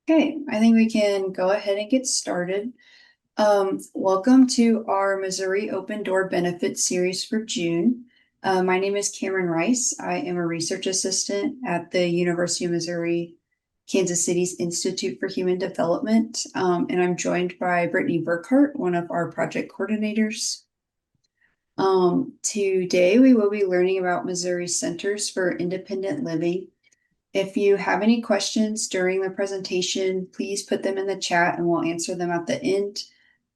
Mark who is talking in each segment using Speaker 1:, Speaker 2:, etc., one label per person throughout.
Speaker 1: Okay, I think we can go ahead and get started. Welcome to our Missouri Open Door Benefit Series for June. My name is Cameron Rice. I am a research assistant at the University of Missouri, Kansas City's Institute for Human Development, and I'm joined by Brittany Burkhart, one of our project coordinators. Today we will be learning about Missouri Centers for Independent Living. If you have any questions during the presentation, please put them in the chat and we'll answer them at the end.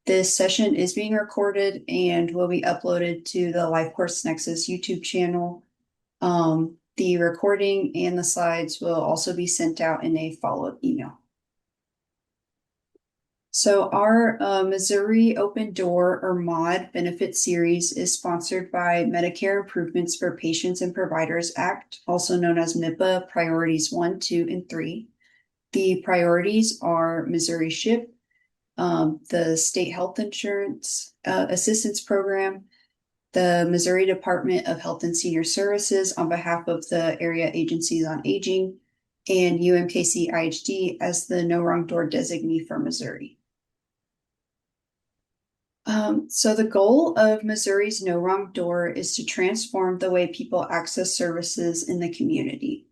Speaker 1: This session is being recorded and will be uploaded to the LifeCourse Nexus YouTube channel. The recording and the slides will also be sent out in a follow-up email. So our Missouri Open Door or MOD benefit series is sponsored by Medicare Improvements for Patients and Providers Act, also known as MIPA Priorities 1, 2, and 3. The priorities are Missouri SHIP, the State Health Insurance Assistance Program, the Missouri Department of Health and Senior Services on behalf of the Area Agencies on Aging, and UMKC IHD as the No Wrong Door designee for Missouri. So the goal of Missouri's No Wrong Door is to transform the way people access services in the community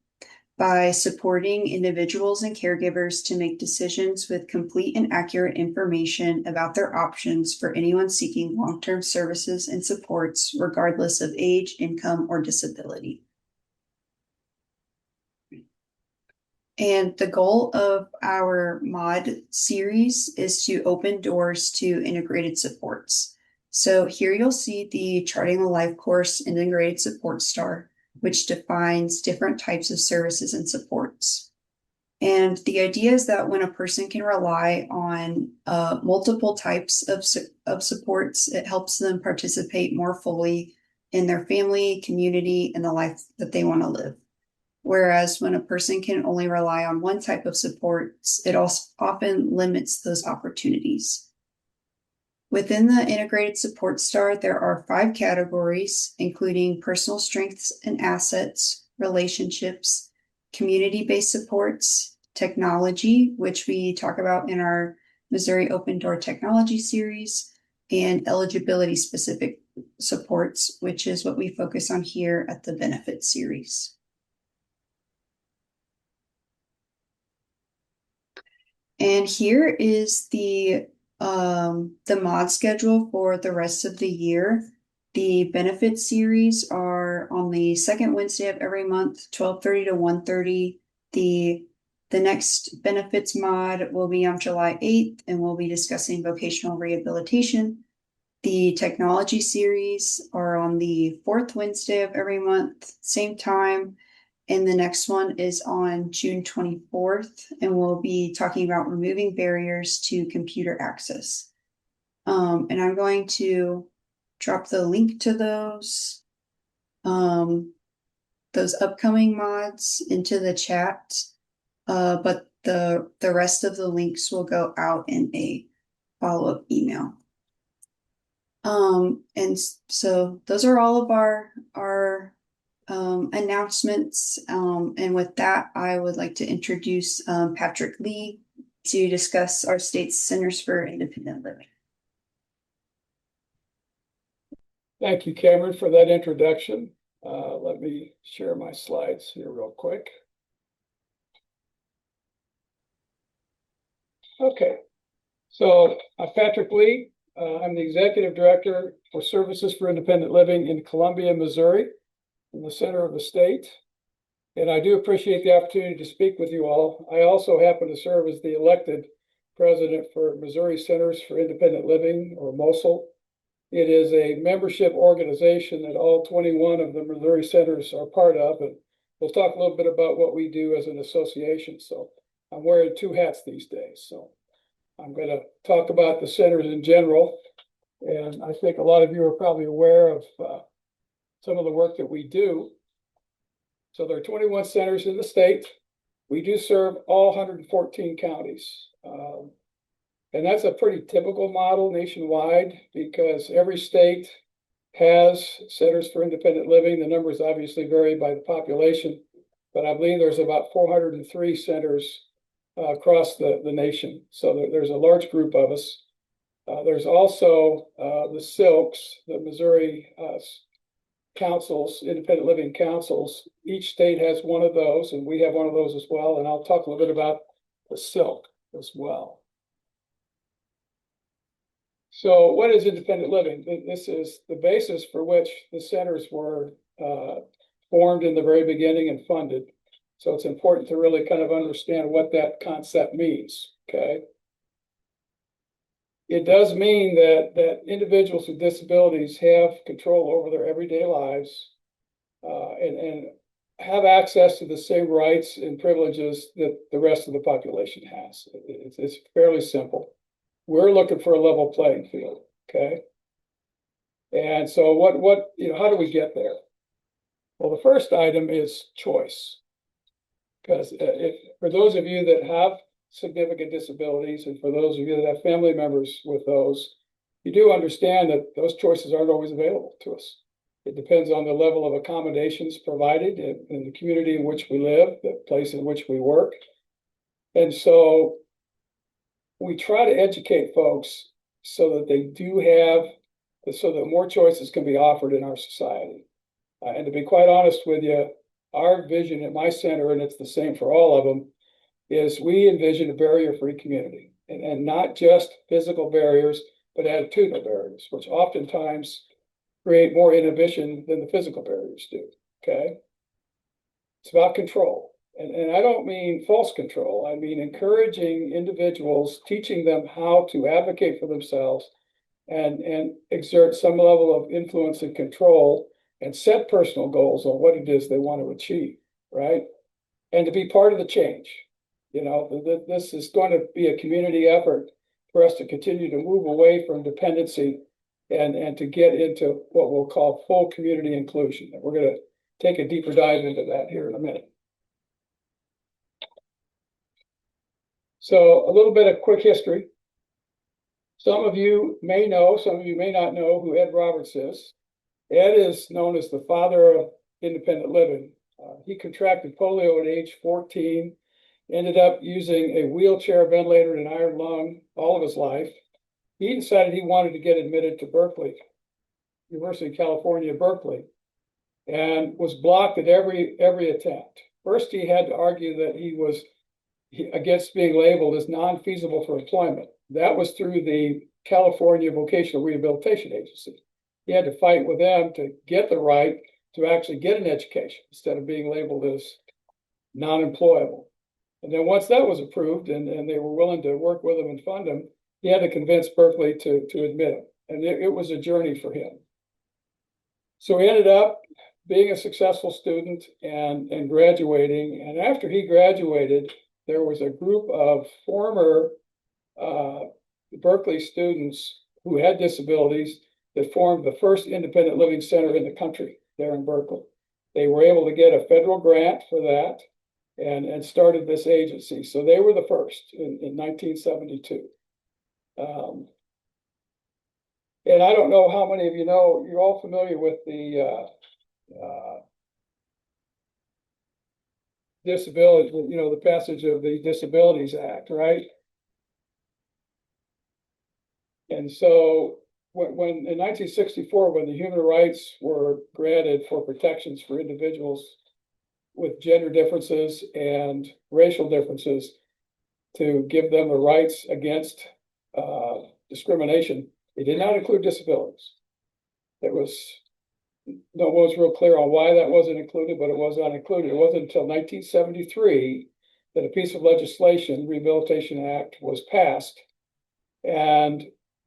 Speaker 1: by supporting individuals and caregivers to make decisions with complete and accurate information about their options for anyone seeking long-term services and supports, regardless of age, income, or disability. And the goal of our MOD series is to open doors to integrated supports. So here you'll see the Charting the Life course integrated support star, which defines different types of services and supports. And the idea is that when a person can rely on multiple types of supports, it helps them participate more fully in their family, community, and the life that they want to live. Whereas when a person can only rely on one type of supports, it also often limits those opportunities. Within the integrated support star, there are 5 categories, including personal strengths and assets, relationships, community-based supports, technology, which we talk about in our Missouri Open Door Technology series, and eligibility-specific supports, which is what we focus on here at the benefit series. And here is the MOD schedule for the rest of the year. The benefit series are on the second Wednesday of every month, 12:30 to 1:30. The next benefits MOD will be on July 8th, and we'll be discussing vocational rehabilitation. The technology series are on the fourth Wednesday of every month, same time. And the next one is on June 24th, and we'll be talking about removing barriers to computer access. And I'm going to drop the link to those upcoming mods into the chat, but the rest of the links will go out in a follow-up email. And so those are all of our announcements. And with that, I would like to introduce Patrick Lee to discuss our state's Centers for Independent Living.
Speaker 2: Thank you, Cameron, for that introduction. Let me share my slides here real quick. Okay, so Patrick Lee. I'm the Executive Director for Services for Independent Living in Columbia, Missouri, in the center of the state. And I do appreciate the opportunity to speak with you all. I also happen to serve as the elected president for Missouri Centers for Independent Living, or MOSIL. It is a membership organization that all 21 of the Missouri centers are part of, and we'll talk a little bit about what we do as an association. So I'm wearing 2 hats these days. So I'm going to talk about the centers in general, and I think a lot of you are probably aware of some of the work that we do. So there are 21 centers in the state. We do serve all 114 counties. And that's a pretty typical model nationwide because every state has centers for independent living. The numbers obviously vary by the population, but I believe there's about 403 centers across the nation. So there's a large group of us. There's also the Silks, the Missouri councils, independent living councils. Each state has one of those, and we have one of those as well. And I'll talk a little bit about the Silk as well. So what is independent living? This is the basis for which the centers were formed in the very beginning and funded. So it's important to really kind of understand what that concept means, okay? It does mean that individuals with disabilities have control over their everyday lives and have access to the same rights and privileges that the rest of the population has. It's fairly simple. We're looking for a level playing field, okay? And so how do we get there? Well, the first item is choice. Because for those of you that have significant disabilities, and for those of you that have family members with those, you do understand that those choices aren't always available to us. It depends on the level of accommodations provided in the community in which we live, the place in which we work. And so we try to educate folks so that they do have, so that more choices can be offered in our society. And to be quite honest with you, our vision at my center, and it's the same for all of them, is we envision a barrier-free community, and not just physical barriers, but attitudinal barriers, which oftentimes create more inhibition than the physical barriers do, okay? It's about control. And I don't mean false control. I mean encouraging individuals, teaching them how to advocate for themselves and exert some level of influence and control and set personal goals on what it is they want to achieve, right? And to be part of the change. You know, this is going to be a community effort for us to continue to move away from dependency and to get into what we'll call full community inclusion. And we're going to take a deeper dive into that here in a minute. So a little bit of quick history. Some of you may know, some of you may not know who Ed Roberts is. Ed is known as the father of independent living. He contracted polio at age 14, ended up using a wheelchair, ventilator, and an iron lung all of his life. He decided he wanted to get admitted to Berkeley, University of California, Berkeley, and was blocked at every attempt. First, he had to argue that he was against being labeled as non-feasible for employment. That was through the California Vocational Rehabilitation Agency. He had to fight with them to get the right to actually get an education instead of being labeled as non-employable. And then once that was approved and they were willing to work with him and fund him, he had to convince Berkeley to admit him. And it was a journey for him. So he ended up being a successful student and graduating. And after he graduated, there was a group of former Berkeley students who had disabilities that formed the first independent living center in the country there in Berkeley. They were able to get a federal grant for that and started this agency. So they were the first in 1972. And I don't know how many of you know, you're all familiar with the disability, you know, the passage of the Disabilities Act, right? And so when in 1964, when the human rights were granted for protections for individuals with gender differences and racial differences to give them the rights against discrimination, it did not include disabilities. It was, no one was real clear on why that wasn't included, but it was not included. It wasn't until 1973 that a piece of legislation, Rehabilitation Act, was passed. And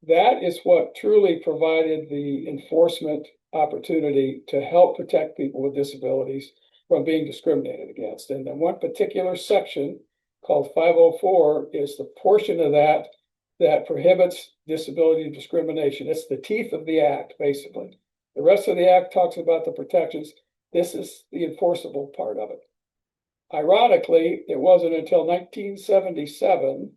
Speaker 2: that is what truly provided the enforcement opportunity to help protect people with disabilities from being discriminated against. And then one particular section called 504 is the portion of that that prohibits disability discrimination. It's the teeth of the act, basically. The rest of the act talks about the protections. This is the enforceable part of it. Ironically, it wasn't until 1977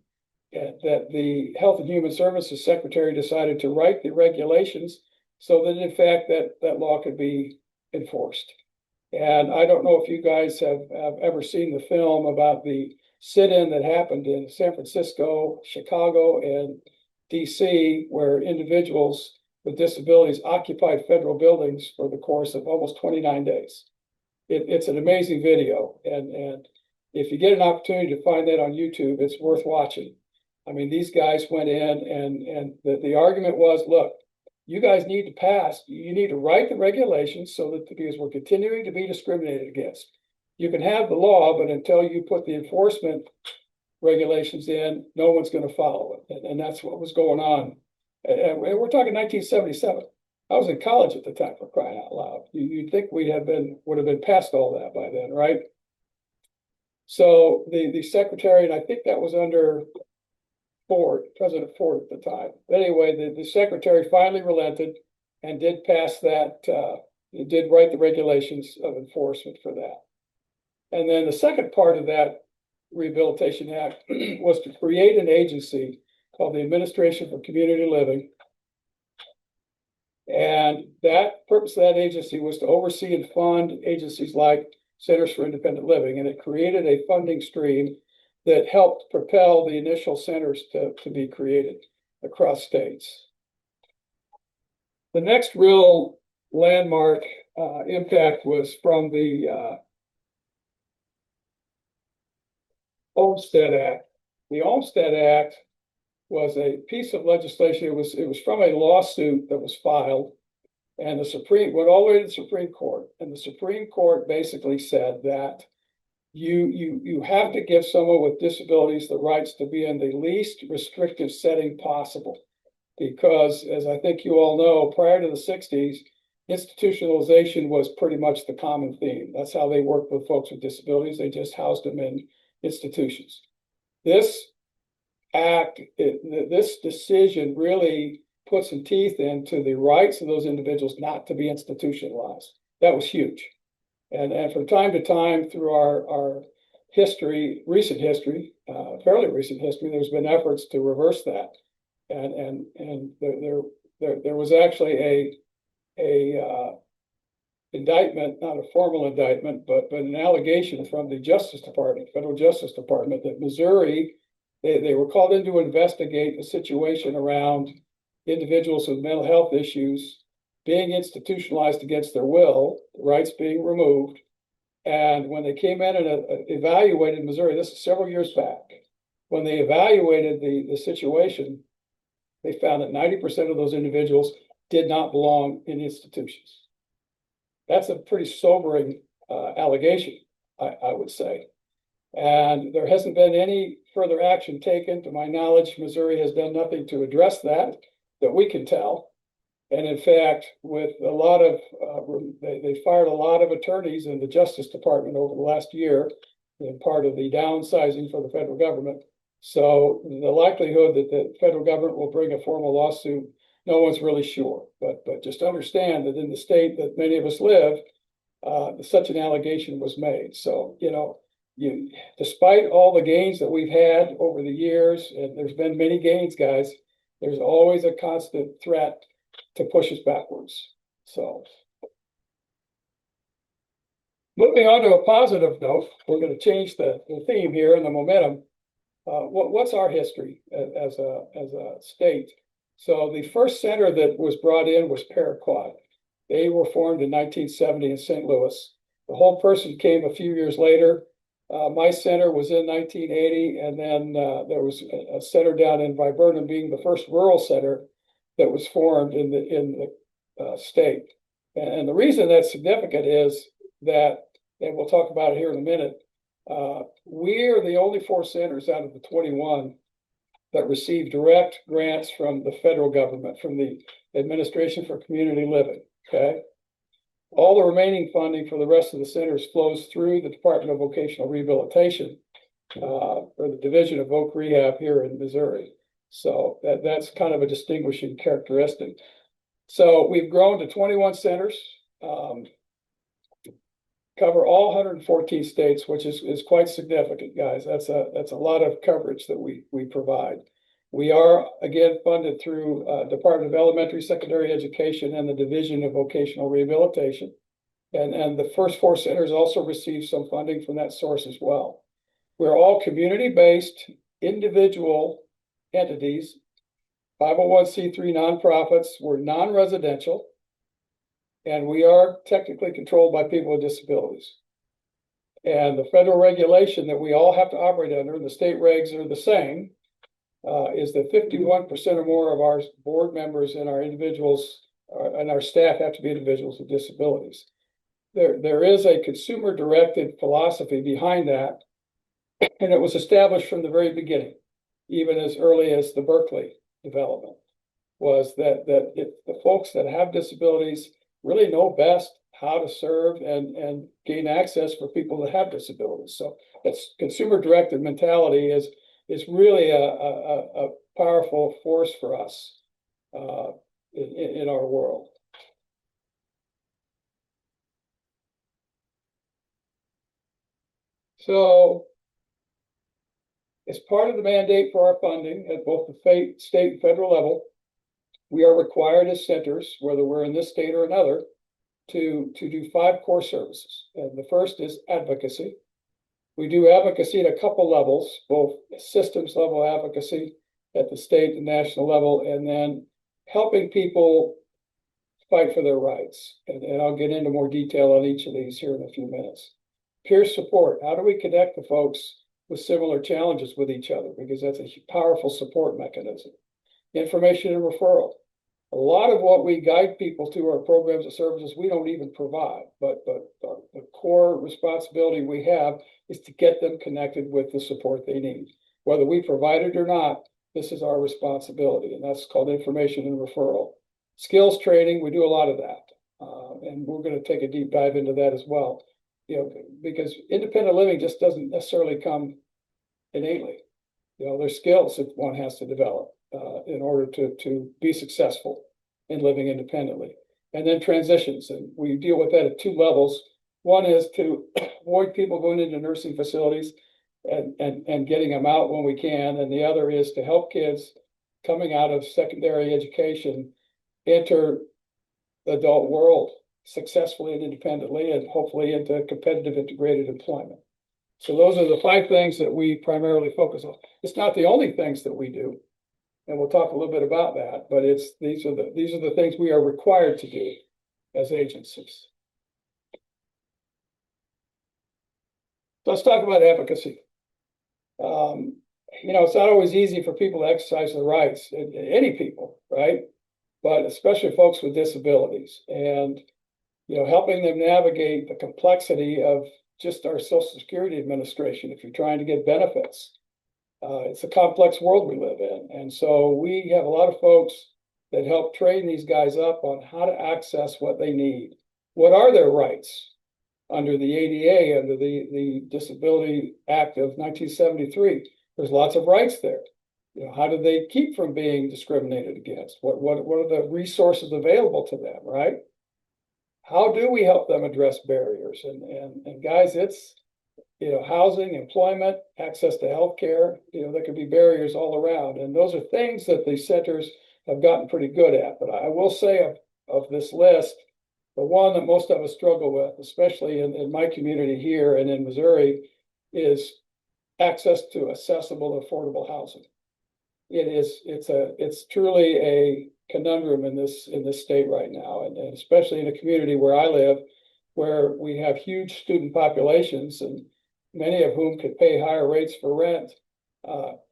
Speaker 2: that the Health and Human Services Secretary decided to write the regulations so that, in fact, that law could be enforced. And I don't know if you guys have ever seen the film about the sit-in that happened in San Francisco, Chicago, and DC, where individuals with disabilities occupied federal buildings for the course of almost 29 days. It's an amazing video, and if you get an opportunity to find that on YouTube, it's worth watching. I mean, these guys went in, and the argument was, look, you guys need to pass, you need to write the regulations so that, because we're continuing to be discriminated against. You can have the law, but until you put the enforcement regulations in, no one's going to follow it. And that's what was going on. And we're talking 1977. I was in college at the time, for crying out loud. You'd think would have been past all that by then, right? So the secretary, and I think that was under Ford, President Ford at the time. But anyway, the secretary finally relented and did pass that, it did write the regulations of enforcement for that. And then the second part of that Rehabilitation Act was to create an agency called the Administration for Community Living. And that purpose of that agency was to oversee and fund agencies like Centers for Independent Living. And it created a funding stream that helped propel the initial centers to be created across states. The next real landmark impact was from the Olmstead Act. The Olmstead Act was a piece of legislation. It was from a lawsuit that was filed, and the Supreme went all the way to the Supreme Court. And the Supreme Court basically said that you have to give someone with disabilities the rights to be in the least restrictive setting possible. Because, as I think you all know, prior to the 60s, institutionalization was pretty much the common theme. That's how they worked with folks with disabilities. They just housed them in institutions. This act, this decision really put some teeth into the rights of those individuals not to be institutionalized. That was huge. And from time to time through our history, recent history, fairly recent history, there's been efforts to reverse that. And there was actually a indictment, not a formal indictment, but an allegation from the Justice Department, Federal Justice Department, that Missouri, they were called in to investigate a situation around individuals with mental health issues being institutionalized against their will, the rights being removed. And when they came in and evaluated Missouri, this is several years back, when they evaluated the situation, they found that 90% of those individuals did not belong in institutions. That's a pretty sobering allegation, I would say. And there hasn't been any further action taken. To my knowledge, Missouri has done nothing to address that we can tell. And in fact, with a lot of, they fired a lot of attorneys in the Justice Department over the last year, in part of the downsizing for the federal government. So the likelihood that the federal government will bring a formal lawsuit, no one's really sure. But just understand that in the state that many of us live, such an allegation was made. So, despite all the gains that we've had over the years, and there's been many gains, guys, there's always a constant threat to push us backwards. So, moving on to a positive note, we're going to change the theme here and the momentum. What's our history as a state? So the first center that was brought in was Paraquat. They were formed in 1970 in St. Louis. The whole person came a few years later. My center was in 1980, and then there was a center down in Viburnum, being the first rural center that was formed in the state. And the reason that's significant is that, and we'll talk about it here in a minute, we're the only 4 centers out of the 21 that receive direct grants from the federal government, from the Administration for Community Living, okay? All the remaining funding for the rest of the centers flows through the Department of Vocational Rehabilitation, or the Division of Voc Rehab here in Missouri. So that's kind of a distinguishing characteristic. So we've grown to 21 centers, cover all 114 states, which is quite significant, guys. That's a lot of coverage that we provide. We are, again, funded through Department of Elementary Secondary Education and the Division of Vocational Rehabilitation. And the first 4 centers also receive some funding from that source as well. We're all community-based, individual entities, 501c3 nonprofits. We're non-residential, and we are technically controlled by people with disabilities. And the federal regulation that we all have to operate under, and the state regs are the same, is that 51% or more of our board members and our individuals and our staff have to be individuals with disabilities. There is a consumer-directed philosophy behind that, and it was established from the very beginning, even as early as the Berkeley development, was that the folks that have disabilities really know best how to serve and gain access for people that have disabilities. So that's consumer-directed mentality is really a powerful force for us in our world. So as part of the mandate for our funding at both the state and federal level, we are required as centers, whether we're in this state or another, to do 5 core services. And the first is advocacy. We do advocacy at a couple levels, both systems level advocacy at the state and national level, and then helping people fight for their rights. And I'll get into more detail on each of these here in a few minutes. Peer support. How do we connect the folks with similar challenges with each other? Because that's a powerful support mechanism. Information and referral. A lot of what we guide people to are programs and services we don't even provide, but the core responsibility we have is to get them connected with the support they need. Whether we provide it or not, this is our responsibility, and that's called information and referral. Skills training, we do a lot of that, and we're going to take a deep dive into that as well. Because independent living just doesn't necessarily come innately. There's skills that one has to develop in order to be successful in living independently. And then transitions, and we deal with that at 2 levels. One is to avoid people going into nursing facilities and getting them out when we can. And the other is to help kids coming out of secondary education enter the adult world successfully and independently, and hopefully into competitive integrated employment. So those are the 5 things that we primarily focus on. It's not the only things that we do, and we'll talk a little bit about that, but these are the things we are required to do as agencies. So let's talk about advocacy. It's not always easy for people to exercise their rights, any people, right? But especially folks with disabilities, and helping them navigate the complexity of just our Social Security Administration if you're trying to get benefits. It's a complex world we live in. And so we have a lot of folks that help train these guys up on how to access what they need. What are their rights under the ADA, under the Disability Act of 1973? There's lots of rights there. How do they keep from being discriminated against? What are the resources available to them, right? How do we help them address barriers? And guys, it's housing, employment, access to healthcare. There could be barriers all around, and those are things that the centers have gotten pretty good at. But I will say of this list, the one that most of us struggle with, especially in my community here and in Missouri, is access to accessible, affordable housing. It's truly a conundrum in this state right now, and especially in a community where I live, where we have huge student populations, and many of whom could pay higher rates for rent.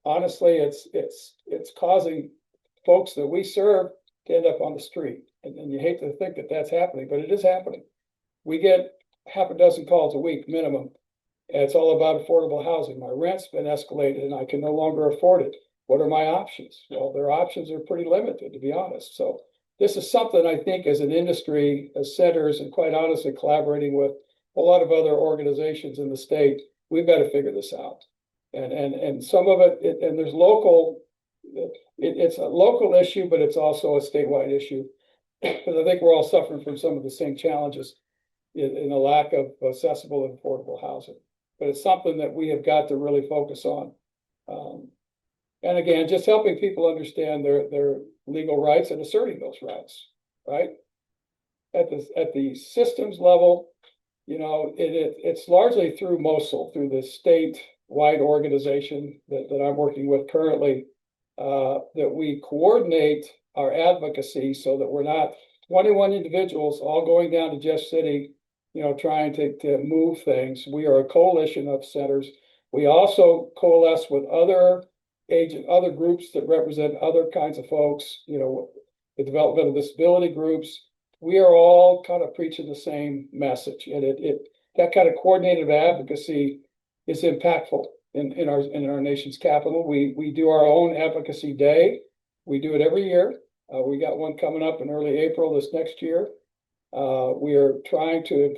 Speaker 2: Honestly, it's causing folks that we serve to end up on the street, and you hate to think that that's happening, but it is happening. We get half a dozen calls a week minimum, and it's all about affordable housing. My rent's been escalated, and I can no longer afford it. What are my options? Well, their options are pretty limited, to be honest. So this is something I think as an industry, as centers, and quite honestly, collaborating with a lot of other organizations in the state, we've got to figure this out. And some of it, and there's local, it's a local issue, but it's also a statewide issue. Because I think we're all suffering from some of the same challenges in the lack of accessible and affordable housing. But it's something that we have got to really focus on. And again, just helping people understand their legal rights and asserting those rights, right? At the systems level, it's largely through MOSL, through the state wide organization that I'm working with currently, that we coordinate our advocacy so that we're not 21 individuals all going down to Jeff City, trying to move things. We are a coalition of centers. We also coalesce with other groups that represent other kinds of folks, the developmental disability groups. We are all kind of preaching the same message, and that kind of coordinated advocacy is impactful in our nation's capital. We do our own advocacy day. We do it every year. We got one coming up in early April this next year. We are trying to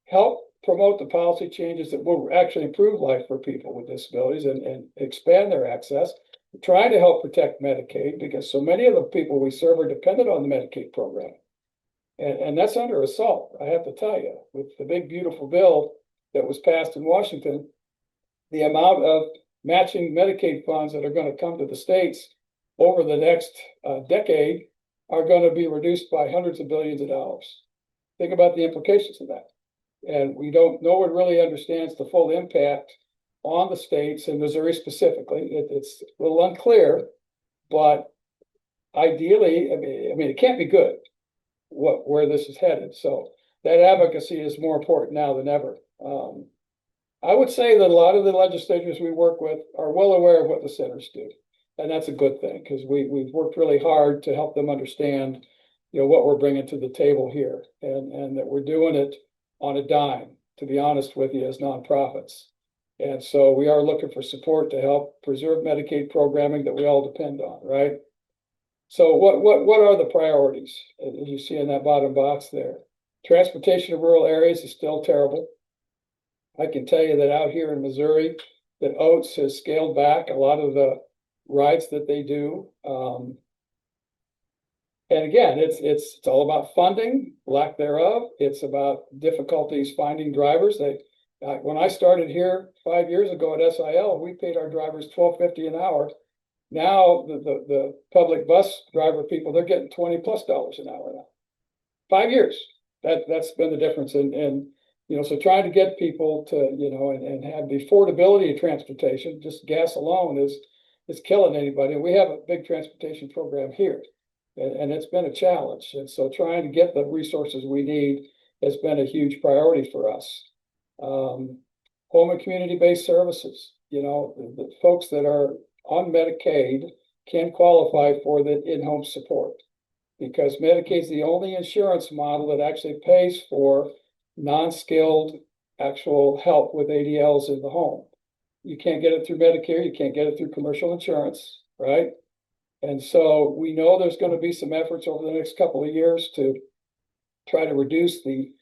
Speaker 2: help promote the policy changes that will actually improve life for people with disabilities and expand their access. We're trying to help protect Medicaid because so many of the people we serve are dependent on the Medicaid program. And that's under assault, I have to tell you, with the big, beautiful bill that was passed in Washington, the amount of matching Medicaid funds that are going to come to the states over the next decade are going to be reduced by hundreds of billions of dollars. Think about the implications of that. And no one really understands the full impact on the states and Missouri specifically. It's a little unclear, but ideally, I mean, it can't be good where this is headed. So that advocacy is more important now than ever. I would say that a lot of the legislators we work with are well aware of what the centers do. And that's a good thing because we've worked really hard to help them understand, what we're bringing to the table here and that we're doing it on a dime, to be honest with you, as nonprofits. And so we are looking for support to help preserve Medicaid programming that we all depend on, right? So what are the priorities, as you see in that bottom box there? Transportation to rural areas is still terrible. I can tell you that out here in Missouri, that Oates has scaled back a lot of the rides that they do. And again, it's all about funding, lack thereof. It's about difficulties finding drivers. When I started here 5 years ago at SIL, we paid our drivers $12.50 an hour. Now the public bus driver people, they're getting $20+ an hour now. 5 years. That's been the difference. And so trying to get people to, and have the affordability of transportation, just gas alone is killing anybody. And we have a big transportation program here. And it's been a challenge. And so trying to get the resources we need has been a huge priority for us. Home and community-based services, the folks that are on Medicaid can qualify for the in-home support because Medicaid is the only insurance model that actually pays for non-skilled actual help with ADLs in the home. You can't get it through Medicare. You can't get it through commercial insurance, right? And so we know there's going to be some efforts over the next couple of years to try to reduce the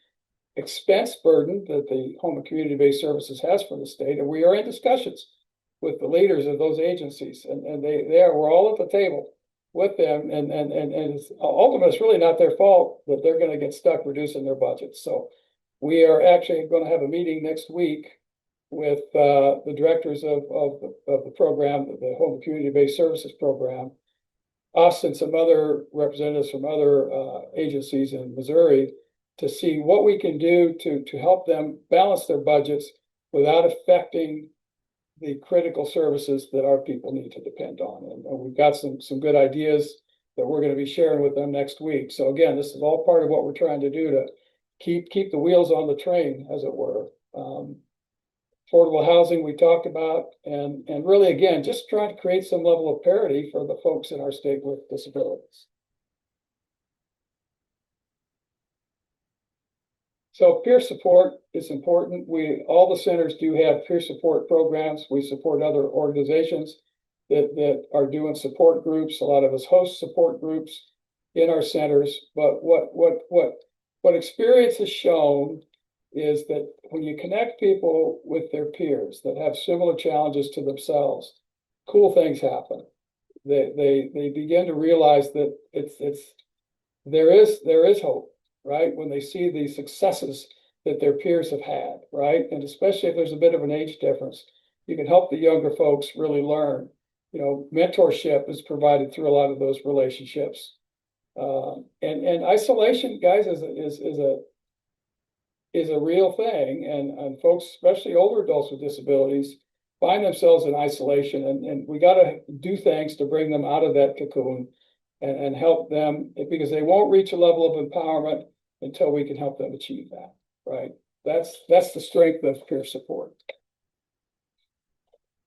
Speaker 2: expense burden that the home and community-based services has for the state. And we are in discussions with the leaders of those agencies, and we're all at the table with them. And it's, ultimately, it's really not their fault that they're going to get stuck reducing their budgets. So we are actually going to have a meeting next week with the directors of the program, the home and community-based services program, us and some other representatives from other agencies in Missouri to see what we can do to help them balance their budgets without affecting the critical services that our people need to depend on. And we've got some good ideas that we're going to be sharing with them next week. So again, this is all part of what we're trying to do to keep the wheels on the train, as it were. Affordable housing we talked about, and really, again, just trying to create some level of parity for the folks in our state with disabilities. So peer support is important. All the centers do have peer support programs. We support other organizations that are doing support groups. A lot of us host support groups in our centers. But what experience has shown is that when you connect people with their peers that have similar challenges to themselves, cool things happen. They begin to realize that there is hope, right? When they see the successes that their peers have had, right? And especially if there's a bit of an age difference, you can help the younger folks really learn. Mentorship is provided through a lot of those relationships. And isolation, guys, is a real thing, and folks, especially older adults with disabilities, find themselves in isolation, and we got to do things to bring them out of that cocoon and help them, because they won't reach a level of empowerment until we can help them achieve that, right? That's the strength of peer support.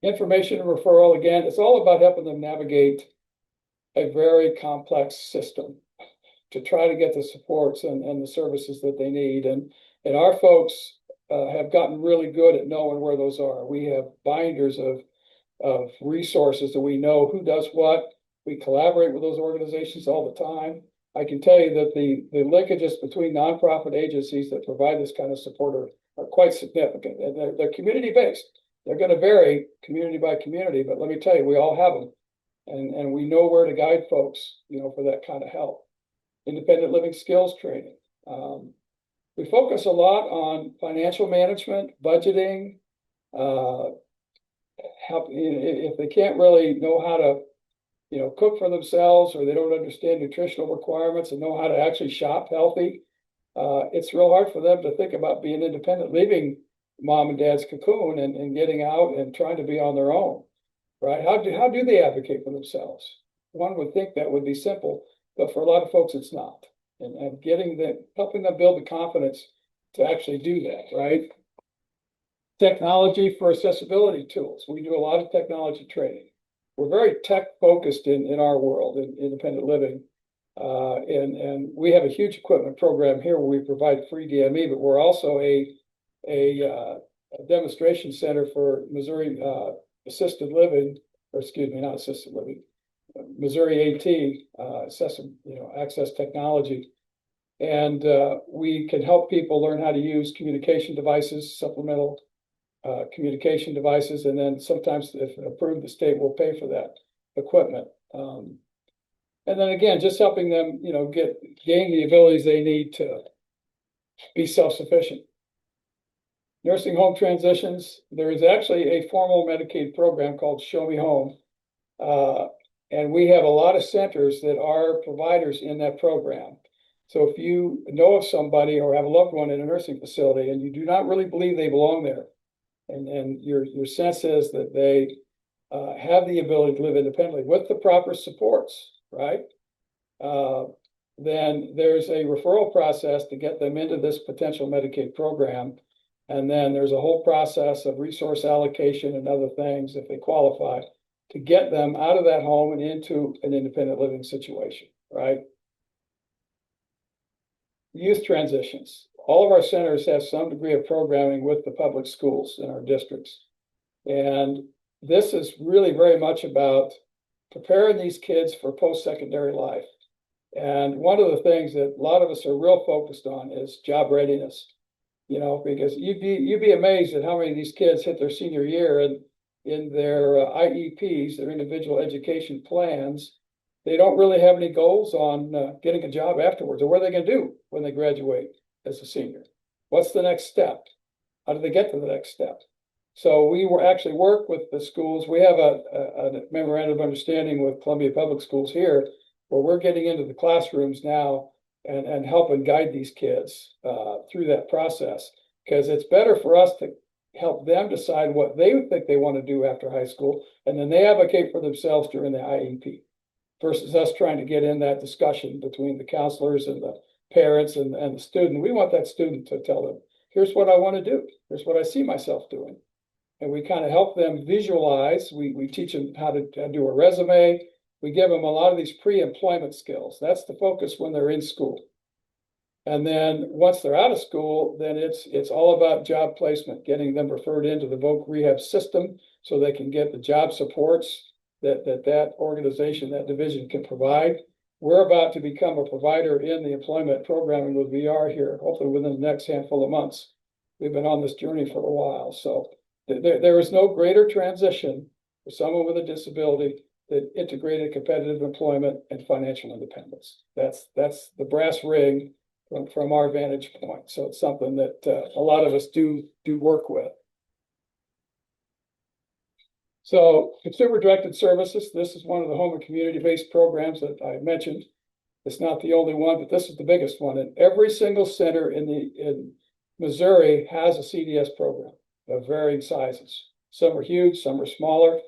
Speaker 2: Information and referral, again, it's all about helping them navigate a very complex system to try to get the supports and the services that they need. And our folks have gotten really good at knowing where those are. We have binders of resources that we know who does what. We collaborate with those organizations all the time. I can tell you that the linkages between nonprofit agencies that provide this kind of support are quite significant, and they're community-based. They're going to vary community by community, but let me tell you, we all have them, and we know where to guide folks, for that kind of help. Independent living skills training. We focus a lot on financial management, budgeting, help if they can't really know how to cook for themselves, or they don't understand nutritional requirements and know how to actually shop healthy. It's real hard for them to think about being independent, leaving mom and dad's cocoon and getting out and trying to be on their own, right? How do they advocate for themselves? One would think that would be simple, but for a lot of folks, it's not. And helping them build the confidence to actually do that, right? Technology for accessibility tools. We do a lot of technology training. We're very tech focused in our world, in independent living. And we have a huge equipment program here where we provide free DME, but we're also a demonstration center for Missouri assisted living, or excuse me, not assisted living, Missouri AT, access technology. And we can help people learn how to use communication devices, supplemental communication devices, and then sometimes, if approved, the state will pay for that equipment. And then again, just helping them, gain the abilities they need to be self-sufficient. Nursing home transitions. There is actually a formal Medicaid program called Show Me Home. And we have a lot of centers that are providers in that program. So if you know of somebody or have a loved one in a nursing facility and you do not really believe they belong there, and your sense is that they have the ability to live independently with the proper supports, right? Then there's a referral process to get them into this potential Medicaid program. And then there's a whole process of resource allocation and other things, if they qualify, to get them out of that home and into an independent living situation, right? Youth transitions. All of our centers have some degree of programming with the public schools in our districts. And this is really very much about preparing these kids for post-secondary life. And one of the things that a lot of us are real focused on is job readiness, because you'd be amazed at how many of these kids hit their senior year and in their IEPs, their individual education plans, they don't really have any goals on getting a job afterwards, or what are they going to do when they graduate as a senior? What's the next step? How do they get to the next step? So we actually work with the schools. We have a memorandum of understanding with Columbia Public Schools here, where we're getting into the classrooms now and helping guide these kids through that process, because it's better for us to help them decide what they think they want to do after high school, and then they advocate for themselves during the IEP, versus us trying to get in that discussion between the counselors and the parents and the student. We want that student to tell them, here's what I want to do. Here's what I see myself doing. And we kind of help them visualize. We teach them how to do a resume. We give them a lot of these pre-employment skills. That's the focus when they're in school. And then once they're out of school, then it's all about job placement, getting them referred into the voc rehab system so they can get the job supports that organization, that division can provide. We're about to become a provider in the employment programming with VR here, hopefully within the next handful of months. We've been on this journey for a while. So there is no greater transition for someone with a disability than integrated competitive employment and financial independence. That's the brass ring from our vantage point. So it's something that a lot of us do work with. So consumer-directed services, this is one of the home and community-based programs that I mentioned. It's not the only one, but this is the biggest one. And every single center in Missouri has a CDS program of varying sizes. Some are huge, some are smaller,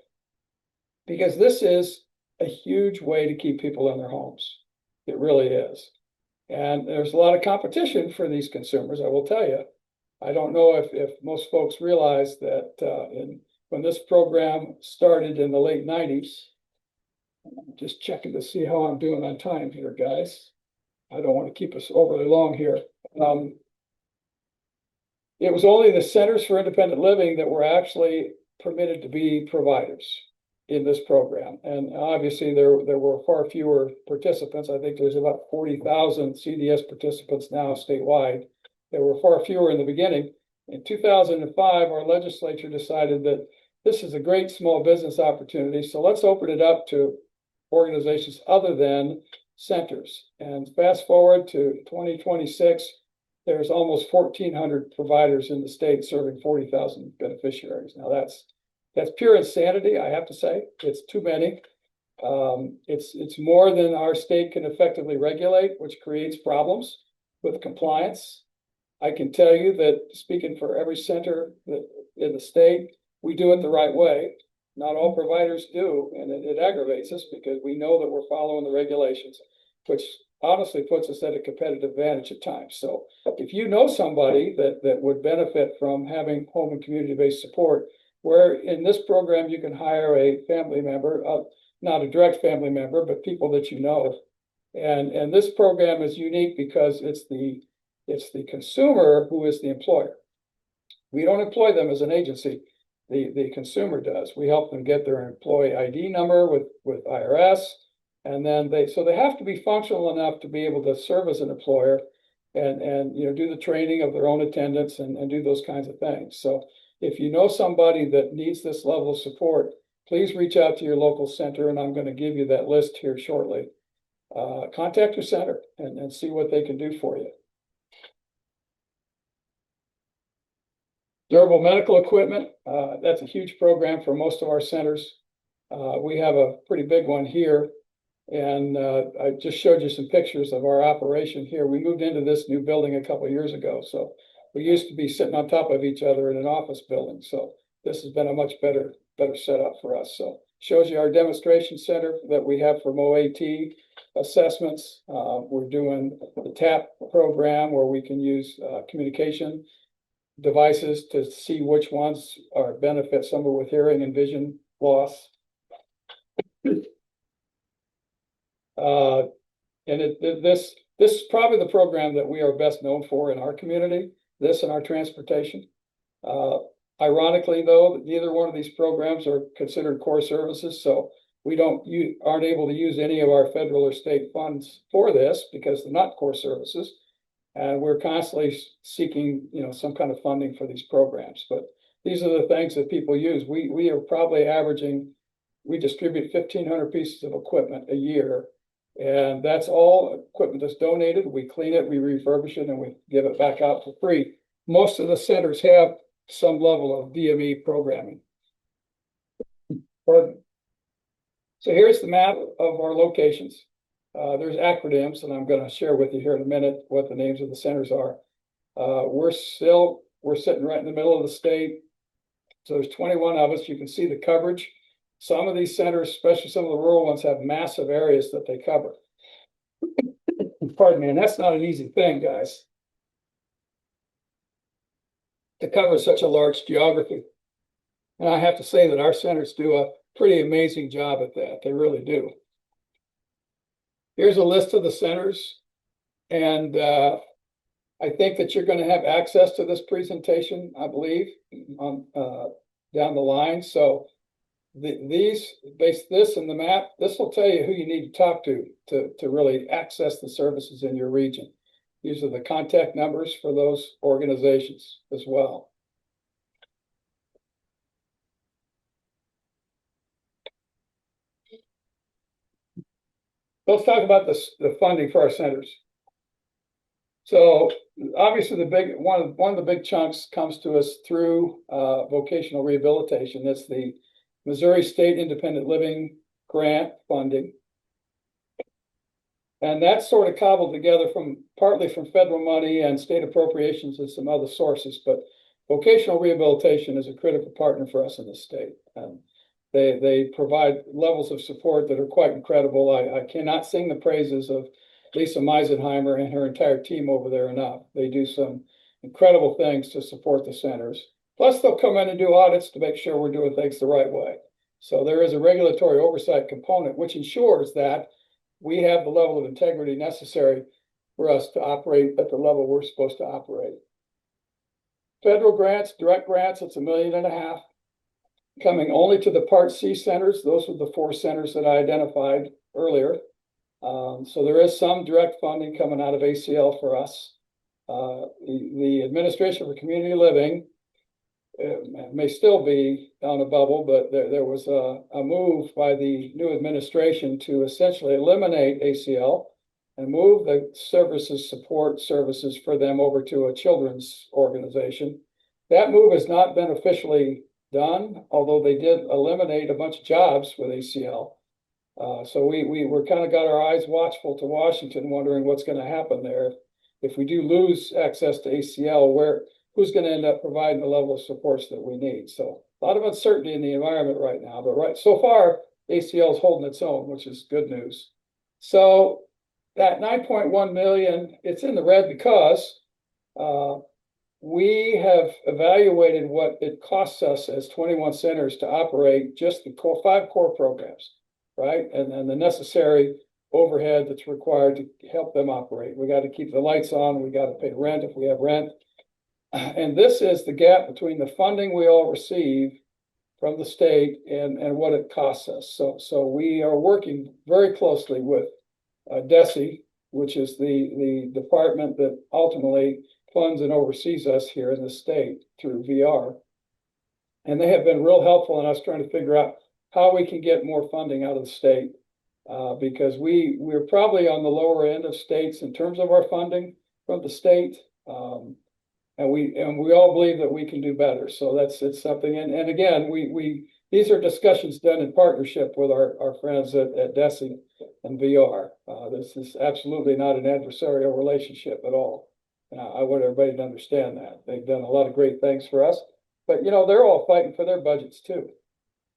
Speaker 2: because this is a huge way to keep people in their homes. It really is. And there's a lot of competition for these consumers, I will tell you. I don't know if most folks realize that when this program started in the late 90s, I'm just checking to see how I'm doing on time here, guys. I don't want to keep us overly long here. It was only the Centers for Independent Living that were actually permitted to be providers in this program. And obviously there were far fewer participants. I think there's about 40,000 CDS participants now statewide. There were far fewer in the beginning. In 2005, our legislature decided that this is a great small business opportunity, so let's open it up to organizations other than centers. And fast forward to 2026, there's almost 1,400 providers in the state serving 40,000 beneficiaries. Now that's pure insanity, I have to say. It's too many. It's more than our state can effectively regulate, which creates problems with compliance. I can tell you that, speaking for every center in the state, we do it the right way. Not all providers do, and it aggravates us because we know that we're following the regulations, which honestly puts us at a competitive advantage at times. So if you know somebody that would benefit from having home and community-based support, where in this program you can hire a family member, not a direct family member, but people that you know. And this program is unique because it's the consumer who is the employer. We don't employ them as an agency. The consumer does. We help them get their employee ID number with IRS. And then they have to be functional enough to be able to serve as an employer and do the training of their own attendants and do those kinds of things. So if you know somebody that needs this level of support, please reach out to your local center, and I'm going to give you that list here shortly. Contact your center and see what they can do for you. Durable medical equipment, that's a huge program for most of our centers. We have a pretty big one here. And I just showed you some pictures of our operation here. We moved into this new building a couple of years ago. So we used to be sitting on top of each other in an office building. So this has been a much better setup for us. So shows you our demonstration center that we have for MOAT assessments. We're doing the TAP program where we can use communication devices to see which ones are benefit someone with hearing and vision loss. This is probably the program that we are best known for in our community, this and our transportation. Ironically, though, neither one of these programs are considered core services, so we aren't able to use any of our federal or state funds for this because they're not core services. And we're constantly seeking, some kind of funding for these programs. But these are the things that people use. We are probably averaging, we distribute 1,500 pieces of equipment a year. And that's all equipment that's donated. We clean it, we refurbish it, and we give it back out for free. Most of the centers have some level of DME programming. Pardon. So here's the map of our locations. There's acronyms, and I'm going to share with you here in a minute what the names of the centers are. We're sitting right in the middle of the state. So there's 21 of us. You can see the coverage. Some of these centers, especially some of the rural ones, have massive areas that they cover. Pardon me, and that's not an easy thing, guys, to cover such a large geography. And I have to say that our centers do a pretty amazing job at that. They really do. Here's a list of the centers, and I think that you're going to have access to this presentation, I believe, on down the line. So this and the map, this will tell you who you need to talk to really access the services in your region. These are the contact numbers for those organizations as well. Let's talk about the funding for our centers. So obviously one of the big chunks comes to us through vocational rehabilitation. That's the Missouri State Independent Living Grant funding. And that's sort of cobbled together partly from federal money and state appropriations and some other sources. But vocational rehabilitation is a critical partner for us in the state. They provide levels of support that are quite incredible. I cannot sing the praises of Lisa Meisenheimer and her entire team over there enough. They do some incredible things to support the centers. Plus, they'll come in and do audits to make sure we're doing things the right way. So there is a regulatory oversight component, which ensures that we have the level of integrity necessary for us to operate at the level we're supposed to operate. Federal grants, direct grants, it's $1.5 million coming only to the Part C centers. Those were the 4 centers that I identified earlier. So there is some direct funding coming out of ACL for us. The Administration for Community Living may still be on a bubble, but there was a move by the new administration to essentially eliminate ACL and move the support services for them over to a children's organization. That move has not been officially done, although they did eliminate a bunch of jobs with ACL. So we were kind of got our eyes watchful to Washington, wondering what's going to happen there. If we do lose access to ACL, who's going to end up providing the level of supports that we need? So a lot of uncertainty in the environment right now, but so far ACL is holding its own, which is good news. So that 9.1 million, it's in the red because we have evaluated what it costs us as 21 centers to operate just the 5 core programs, right? And then the necessary overhead that's required to help them operate. We got to keep the lights on. We got to pay rent if we have rent. And this is the gap between the funding we all receive from the state and what it costs us. So we are working very closely with DESE, which is the department that ultimately funds and oversees us here in the state through VR. And they have been real helpful in us trying to figure out how we can get more funding out of the state, because we're probably on the lower end of states in terms of our funding from the state. And we all believe that we can do better. So it's something. And again, these are discussions done in partnership with our friends at DESE and VR. This is absolutely not an adversarial relationship at all. I want everybody to understand that. They've done a lot of great things for us, but they're all fighting for their budgets too.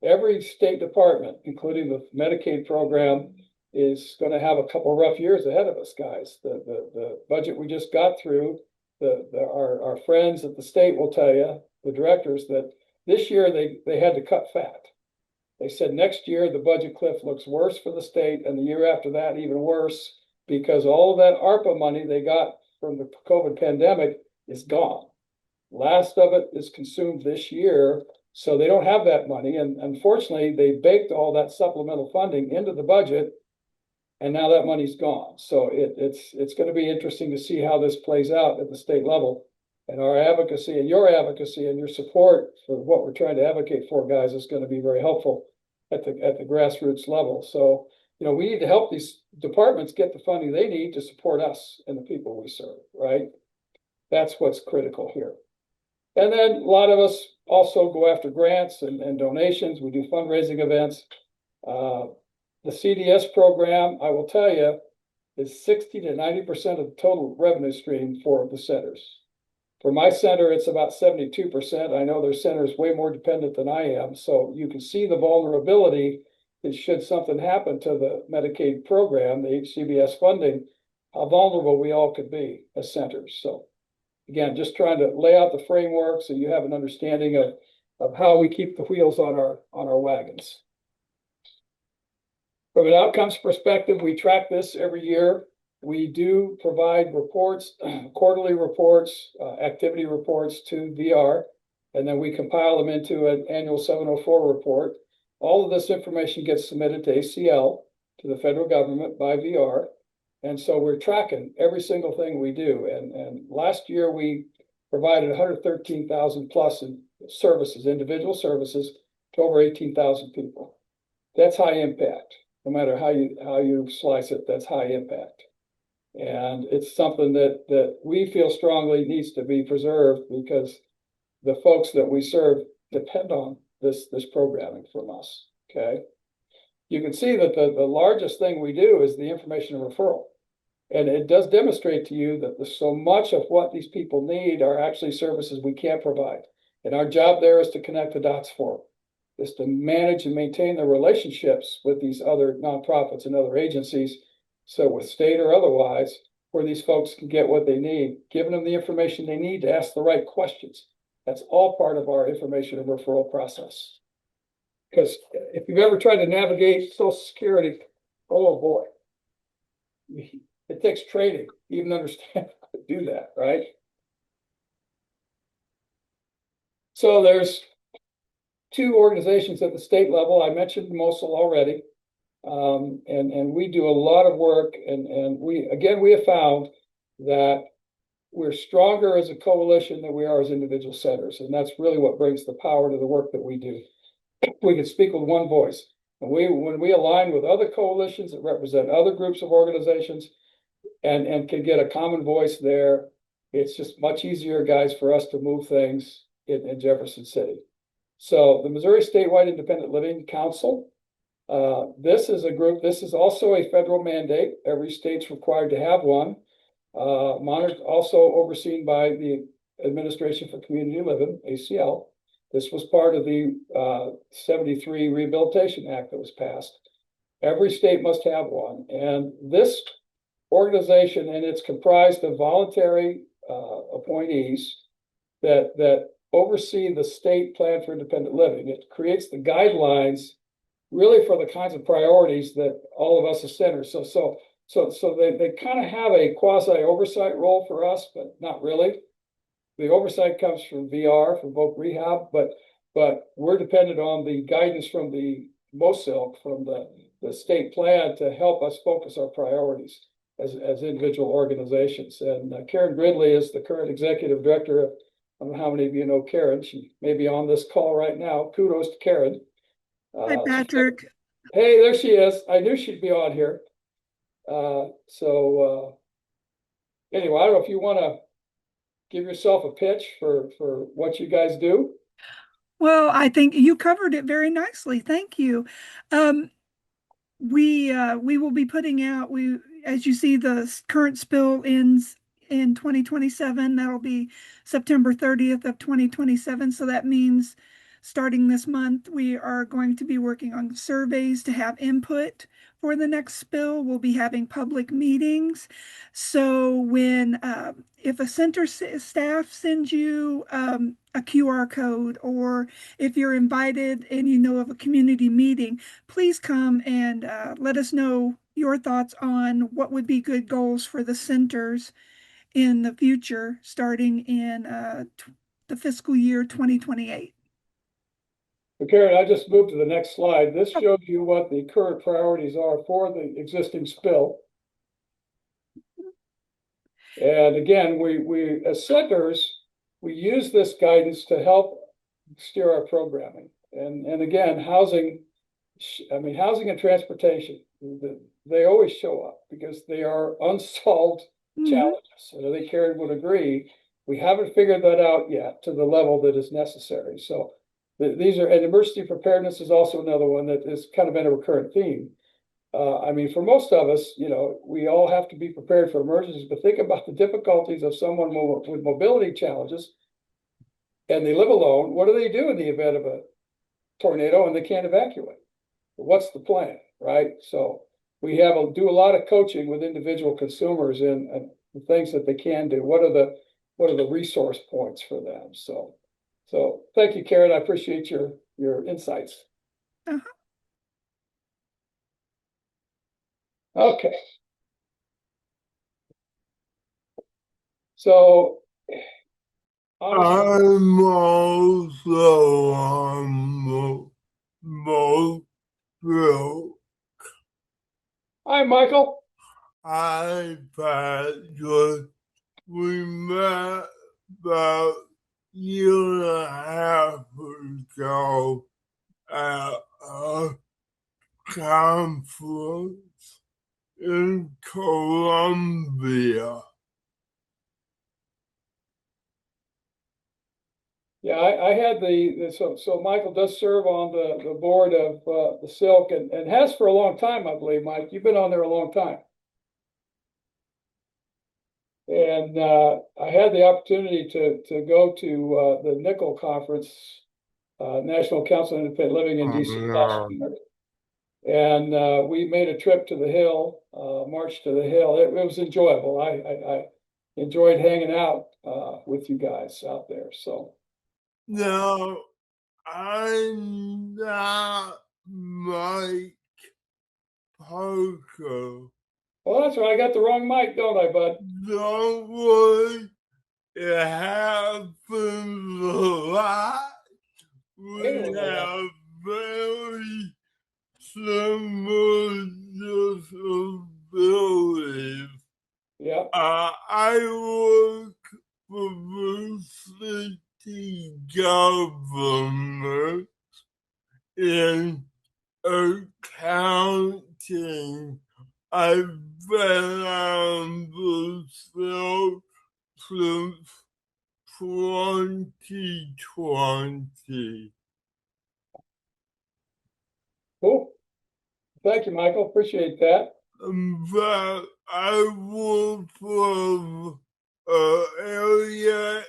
Speaker 2: Every state department, including the Medicaid program, is going to have a couple rough years ahead of us, guys. The budget we just got through, our friends at the state will tell you, the directors, that this year they had to cut fat. They said next year the budget cliff looks worse for the state, and the year after that even worse, because all of that ARPA money they got from the COVID pandemic is gone. Last of it is consumed this year, so they don't have that money. And unfortunately, they baked all that supplemental funding into the budget, and now that money's gone. So it's going to be interesting to see how this plays out at the state level. And our advocacy and your support for what we're trying to advocate for, guys, is going to be very helpful at the grassroots level. So, we need to help these departments get the funding they need to support us and the people we serve, right? That's what's critical here. And then a lot of us also go after grants and donations. We do fundraising events. The CDS program, I will tell you, is 60 to 90% of the total revenue stream for the centers. For my center, it's about 72%. I know their center is way more dependent than I am. So you can see the vulnerability that should something happen to the Medicaid program, the HCBS funding, how vulnerable we all could be as centers. So again, just trying to lay out the framework so you have an understanding of how we keep the wheels on our wagons. From an outcomes perspective, we track this every year. We do provide reports, quarterly reports, activity reports to VR, and then we compile them into an annual 704 report. All of this information gets submitted to ACL, to the federal government by VR. And so we're tracking every single thing we do. And last year we provided 113,000 plus in services, individual services, to over 18,000 people. That's high impact. No matter how you slice it, that's high impact. And it's something that we feel strongly needs to be preserved, because the folks that we serve depend on this programming from us. Okay. You can see that the largest thing we do is the information referral. And it does demonstrate to you that so much of what these people need are actually services we can't provide. And our job there is to connect the dots for them, is to manage and maintain the relationships with these other nonprofits and other agencies. So with state or otherwise, where these folks can get what they need, giving them the information they need to ask the right questions. That's all part of our information and referral process. Because if you've ever tried to navigate Social Security, oh boy, it takes training, even understand how to do that, right? So there's two organizations at the state level. I mentioned Mosul already. And we do a lot of work, and we have found that we're stronger as a coalition than we are as individual centers. And that's really what brings the power to the work that we do. We can speak with one voice. And when we align with other coalitions that represent other groups of organizations and can get a common voice there, it's just much easier, guys, for us to move things in Jefferson City. So the Missouri Statewide Independent Living Council, this is a group, this is also a federal mandate. Every state's required to have one. Monitored, also overseen by the Administration for Community Living, ACL. This was part of the 73 Rehabilitation Act that was passed. Every state must have one. And this organization, and it's comprised of voluntary appointees that oversee the state plan for independent living. It creates the guidelines really for the kinds of priorities that all of us as centers. So they kind of have a quasi oversight role for us, but not really. The oversight comes from VR, from Voc Rehab, but we're dependent on the guidance from the MOSIL, from the state plan, to help us focus our priorities as individual organizations. And Karen Gridley is the current executive director. I don't know how many of you know Karen. She may be on this call right now. Kudos to Karen.
Speaker 3: Hi, Patrick.
Speaker 2: Hey, there she is. I knew she'd be on here. Anyway, I don't know if you want to give yourself a pitch for what you guys do.
Speaker 3: Well, I think you covered it very nicely. Thank you. We will be putting out, as you see, the current spill ends in 2027. That'll be September 30th of 2027. So that means starting this month, we are going to be working on surveys to have input for the next spill. We'll be having public meetings. So when, if a center staff sends you a QR code, or if you're invited and you know of a community meeting, please come and let us know your thoughts on what would be good goals for the centers in the future, starting in the fiscal year 2028.
Speaker 2: So Karen, I just moved to the next slide. This shows you what the current priorities are for the existing spill. And again, we as centers, we use this guidance to help steer our programming. And again, housing and transportation, they always show up because they are unsolved challenges. And I think Karen would agree, we haven't figured that out yet to the level that is necessary. So these are, and emergency preparedness is also another one that has kind of been a recurrent theme. For most of us, we all have to be prepared for emergencies, but think about the difficulties of someone with mobility challenges and they live alone. What do they do in the event of a tornado and they can't evacuate? What's the plan, right? So we do a lot of coaching with individual consumers and the things that they can do. What are the resource points for them? So thank you, Karen. I appreciate your insights. Okay. So
Speaker 4: I'm also on Mosul.
Speaker 2: Hi, Michael.
Speaker 4: Hi, Patrick. We met about a year and a half ago at a conference in Columbia.
Speaker 2: Yeah, I had so Michael does serve on the board of the Silk and has for a long time, I believe. Mike, you've been on there a long time. And I had the opportunity to go to the Nickel Conference, National Council on Independent Living in DC last
Speaker 4: no.
Speaker 2: year. And we made a trip to the Hill, march to the Hill. It was enjoyable. I enjoyed hanging out with you guys out there. So
Speaker 4: No, I'm not Mike Parker.
Speaker 2: well, that's right. I got the wrong mic, don't I, bud?
Speaker 4: Don't worry, it happens a lot. We
Speaker 2: Anyway,
Speaker 4: have very similar disabilities.
Speaker 2: yeah.
Speaker 4: I work for the city government in accounting. I've been on the field since 2020.
Speaker 2: Cool. Thank you, Michael. Appreciate that.
Speaker 4: But I work for area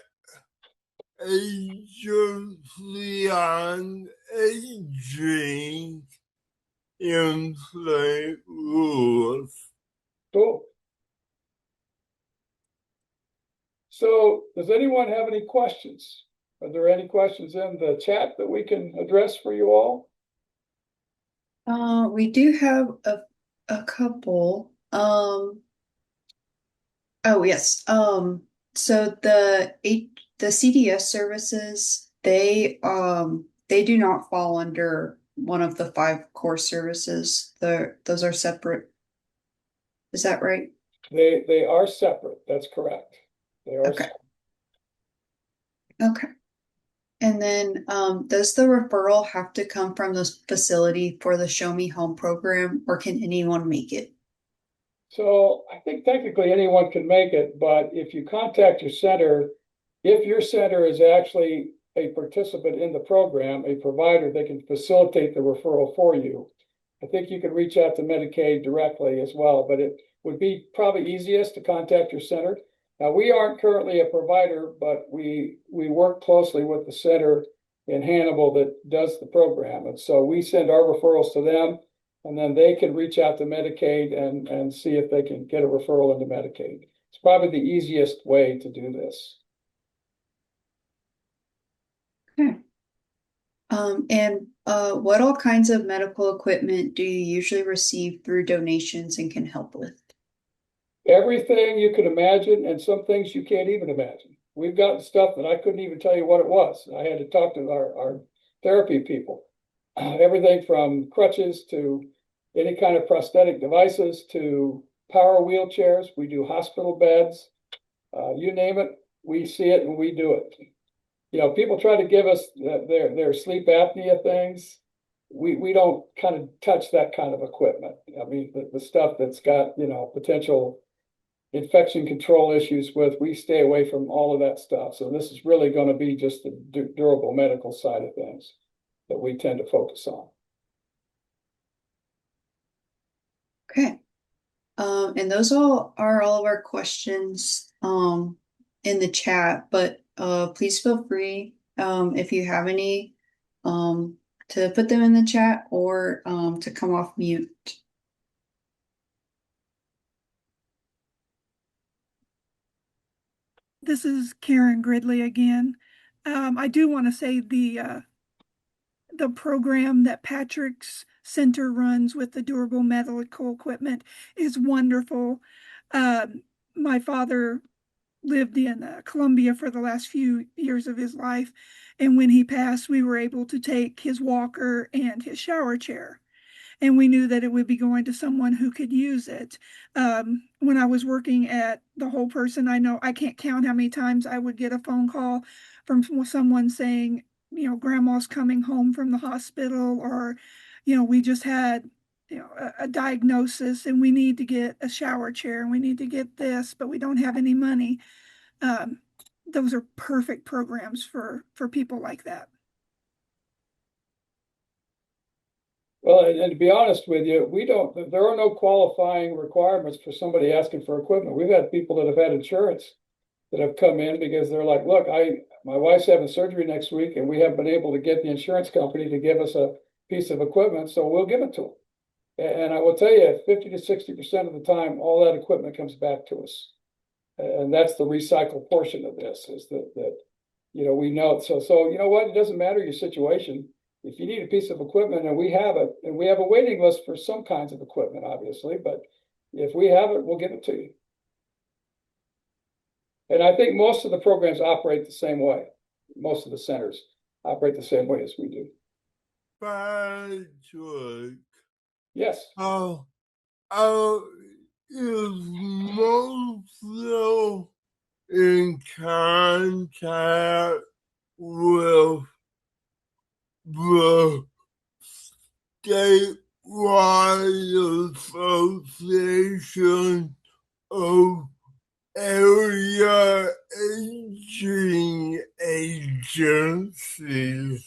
Speaker 4: agency on aging in St. Louis.
Speaker 2: Cool. So does anyone have any questions? Are there any questions in the chat that we can address for you all?
Speaker 1: We do have a couple. Oh yes. So the CDS services, they do not fall under one of the five core services. Those are separate. Is that right?
Speaker 2: They are separate. That's correct. They are
Speaker 1: Okay. Okay. And then, does the referrel have to come from the facility for the Show Me Home program, or can anyone make it?
Speaker 2: So I think technically anyone can make it, but if you contact your center, if your center is actually a participant in the program, a provider, they can facilitate the referral for you. I think you could reach out to Medicaid directly as well, but it would be probably easiest to contact your center. Now, we aren't currently a provider, but we work closely with the center in Hannibal that does the program. And so we send our referrals to them, and then they can reach out to Medicaid and see if they can get a referral into Medicaid. It's probably the easiest way to do this.
Speaker 1: Okay. And what all kinds of medical equipment do you usually receive through donations and can help with?
Speaker 2: Everything you can imagine and some things you can't even imagine. We've gotten stuff that I couldn't even tell you what it was. I had to talk to our therapy people. Everything from crutches to any kind of prosthetic devices to power wheelchairs. We do hospital beds. You name it, we see it and we do it. You know, people try to give us their sleep apnea things. We don't kind of touch that kind of equipment. I mean, the stuff that's got, you know, potential infection control issues with, we stay away from all of that stuff. So this is really going to be just the durable medical side of things that we tend to focus on.
Speaker 1: Okay. And those all are all of our questions in the chat, but please feel free if you have any to put them in the chat or to come off mute.
Speaker 3: This is Karen Gridley again. I do want to say the program that Patrick's Center runs with the durable medical equipment is wonderful. My father lived in Colombia for the last few years of his life, and when he passed, we were able to take his walker and his shower chair. And we knew that it would be going to someone who could use it. When I was working at the Whole Person, I know I can't count how many times I would get a phone call from someone saying, you know, grandma's coming home from the hospital, or, you know, we just had, you know, a diagnosis and we need to get a shower chair and we need to get this, but we don't have any money. Those are perfect programs for people like that.
Speaker 2: Well, and to be honest with you, there are no qualifying requirements for somebody asking for equipment. We've had people that have had insurance that have come in because they're like, look, my wife's having surgery next week and we haven't been able to get the insurance company to give us a piece of equipment, so we'll give it to them. And I will tell you, 50 to 60% of the time, all that equipment comes back to us. And that's the recycled portion of this, is that we know. So you know what? It doesn't matter your situation. If you need a piece of equipment and we have it, and we have a waiting list for some kinds of equipment, obviously, but if we have it, we'll give it to you. And I think most of the programs operate the same way. Most of the centers operate the same way as we do.
Speaker 4: Patrick,
Speaker 2: Yes.
Speaker 4: Is Mosel in contact with the statewide association of area aging agencies?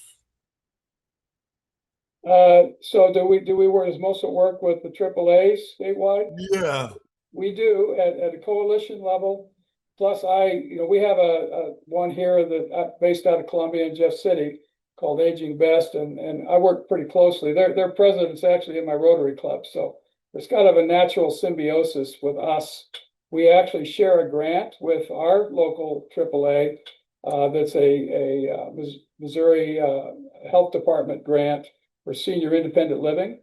Speaker 2: So do we work, does Mosul work with the AAAs statewide?
Speaker 4: Yeah.
Speaker 2: We do at a coalition level. Plus we have a one here that based out of Columbia and Jeff City called Aging Best, and I work pretty closely. Their president's actually in my Rotary Club, so there's kind of a natural symbiosis with us. We actually share a grant with our local AAA. That's a Missouri Health Department grant for senior independent living,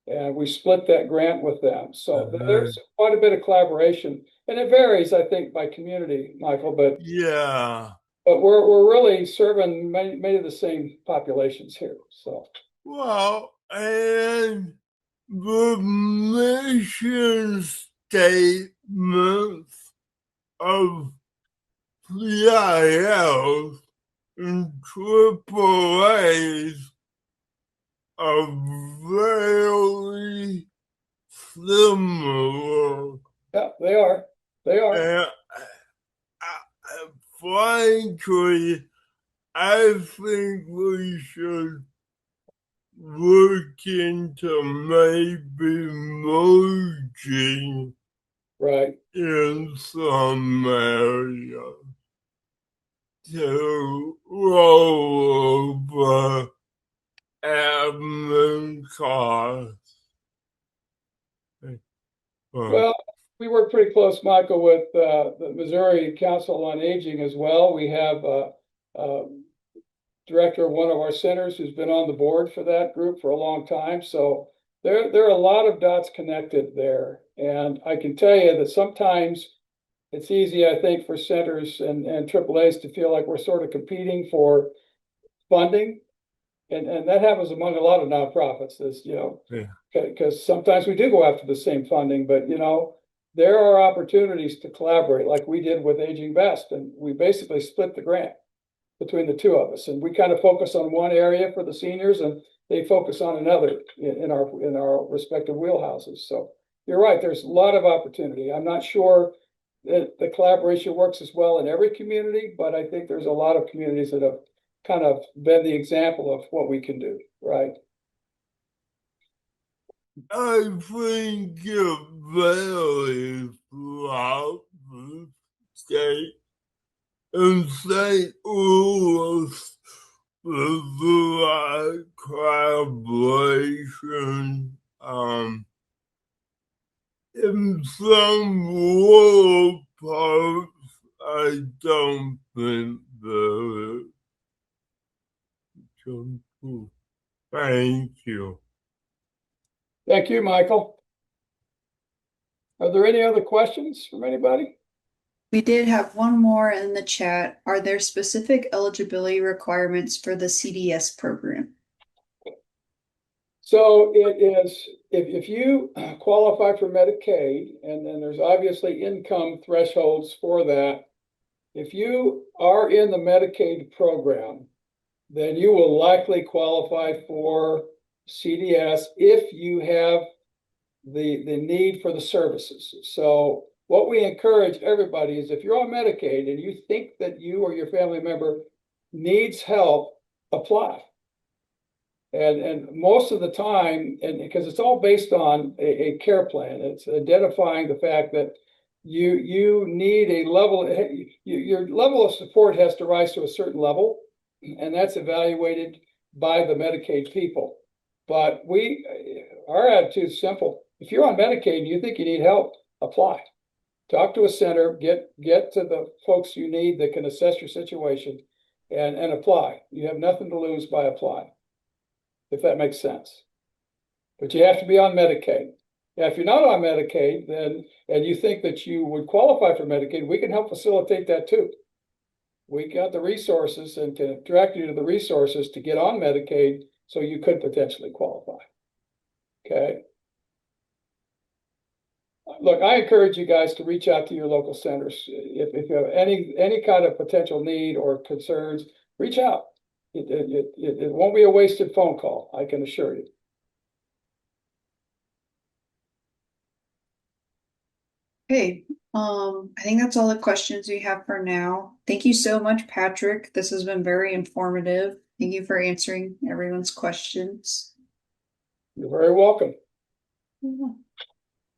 Speaker 2: and we split that grant with them. So there's quite a bit of collaboration, and it varies, I think, by community, Michael. But
Speaker 4: yeah,
Speaker 2: we're really serving many of the same populations here. So
Speaker 4: well, and the mission statements of PILs and AAAs are very similar.
Speaker 2: yeah, they are.
Speaker 4: And frankly, I think we should look into maybe merging
Speaker 2: Right.
Speaker 4: in some areas to lower the admin costs.
Speaker 2: Well, we work pretty close, Michael, with the Missouri Council on Aging as well. We have a director of one of our centers who's been on the board for that group for a long time. So there are a lot of dots connected there. And I can tell you that sometimes it's easy, I think, for centers and AAAs to feel like we're sort of competing for funding. And that happens among a lot of nonprofits, because sometimes we do go after the same funding, but there are opportunities to collaborate like we did with Aging Best, and we basically split the grant between the two of us, and we kind of focus on one area for the seniors and they focus on another in our respective wheelhouses. So you're right, there's a lot of opportunity. I'm not sure that the collaboration works as well in every community, but I think there's a lot of communities that have kind of been the example of what we can do, right?
Speaker 4: I think it varies throughout the state. In St. Louis, there's a lot of collaboration. In some rural parts, I don't think there is. Thank you.
Speaker 2: Thank you, Michael. Are there any other questions from anybody?
Speaker 1: We did have one more in the chat. Are there specific eligibility requirements for the CDS program?
Speaker 2: So it is, if you qualify for Medicaid, and then there's obviously income thresholds for that. If you are in the Medicaid program, then you will likely qualify for CDS if you have the need for the services. So what we encourage everybody is, if you're on Medicaid and you think that you or your family member needs help, apply. And most of the time, and because it's all based on a care plan, it's identifying the fact that you need a level, your level of support has to rise to a certain level, and that's evaluated by the Medicaid people. But our attitude is simple. If you're on Medicaid and you think you need help, apply. Talk to a center, get to the folks you need that can assess your situation and apply. You have nothing to lose by applying, if that makes sense. But you have to be on Medicaid. Now, if you're not on Medicaid, then, and you think that you would qualify for Medicaid, we can help facilitate that too. We got the resources and to direct you to the resources to get on Medicaid so you could potentially qualify. Okay. Look, I encourage you guys to reach out to your local centers. If you have any kind of potential need or concerns, reach out. It won't be a wasted phone call, I can assure you.
Speaker 1: Okay, I think that's all the questions we have for now. Thank you so much, Patrick. This has been very informative. Thank you for answering everyone's questions.
Speaker 2: You're very welcome.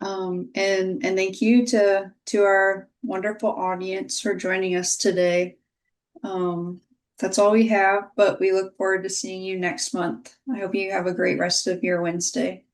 Speaker 1: And thank you to our wonderful audience for joining us today. That's all we have, but we look forward to seeing you next month. I hope you have a great rest of your Wednesday.